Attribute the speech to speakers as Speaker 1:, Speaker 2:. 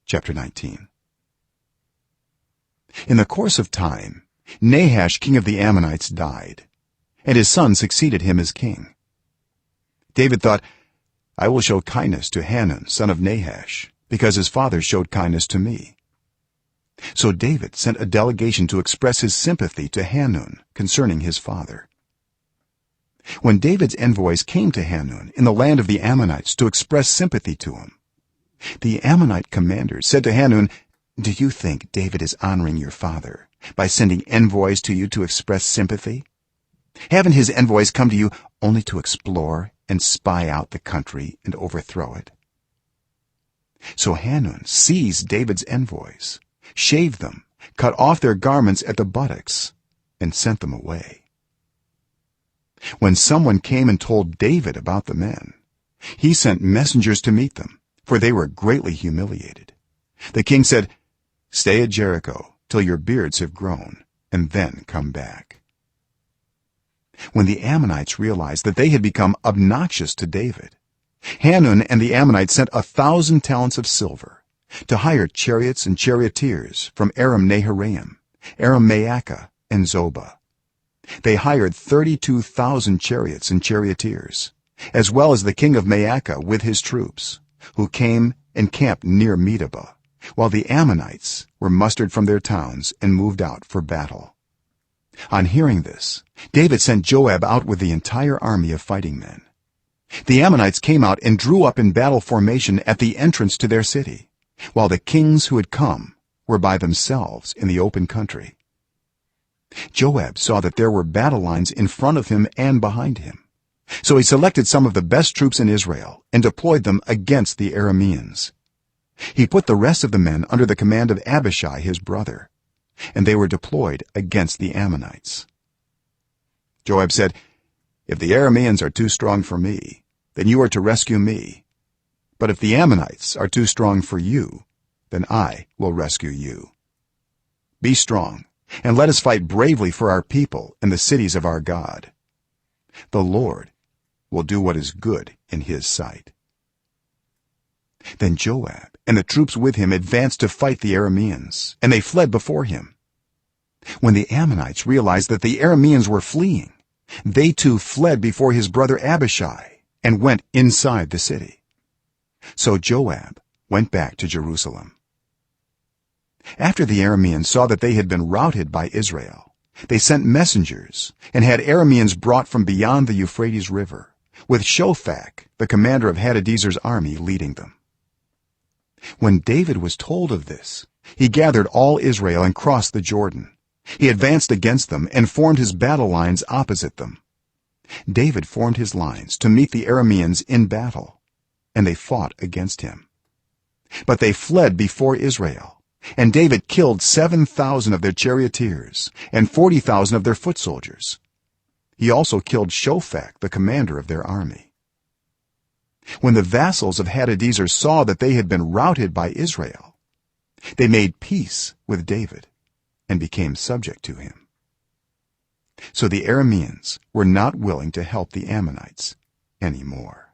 Speaker 1: chapter 19. In the course of time, Nahash king of the Ammonites died, and his son succeeded him as king. David thought, I will show kindness to Hanun son of Nahash, because his father showed kindness to me. So David sent a delegation to express his sympathy to Hanun concerning his father. When David's envoys came to Hanun in the land of the Ammonites to express sympathy to him, the Ammonite commander said to Hanun, do you think David is honoring your father by sending envoys to you to express sympathy? Haven't his envoys come to you only to explore and spy out the country and overthrow it? So Hanun seized David's envoys, shaved them, cut off their garments at the buttocks, and sent them away. When someone came and told David about the men, he sent messengers to meet them, for they were greatly humiliated. The king said, stay at Jericho till your beards have grown, and then come back. When the Ammonites realized that they had become obnoxious to David, Hanun and the Ammonites sent 1,000 talents of silver to hire chariots and charioteers from Aram Naharaim, Aram Maacah, and Zobah. They hired 32,000 chariots and charioteers, as well as the king of Maacah with his troops, who came and camped near Medeba, while the Ammonites were mustered from their towns and moved out for battle. On hearing this, David sent Joab out with the entire army of fighting men. The Ammonites came out and drew up in battle formation at the entrance to their city, while the kings who had come were by themselves in the open country. Joab saw that there were battle lines in front of him and behind him, so he selected some of the best troops in Israel and deployed them against the Arameans. He put the rest of the men under the command of Abishai his brother, and they were deployed against the Ammonites. Joab said, if the Arameans are too strong for me, then you are to rescue me, but if the Ammonites are too strong for you, then I will rescue you. Be strong, and let us fight bravely for our people and the cities of our God. The Lord will do what is good in his sight. Then Joab and the troops with him advanced to fight the Arameans, and they fled before him. When the Ammonites realized that the Arameans were fleeing, they too fled before his brother Abishai and went inside the city. So Joab went back to Jerusalem. After the Arameans saw that they had been routed by Israel, they sent messengers and had Arameans brought from beyond the Euphrates river, with Shophak the commander of Hadadezer's army leading them. When David was told of this, he gathered all Israel and crossed the Jordan. He advanced against them and formed his battle lines opposite them. David formed his lines to meet the Arameans in battle, and they fought against him. But they fled before Israel, and David killed 7,000 of their charioteers and 40,000 of their foot soldiers. He also killed Shophak the commander of their army. When the vassals of Hadadezer saw that they had been routed by Israel, they made peace with David and became subject to him. So the Arameans were not willing to help the Ammonites anymore.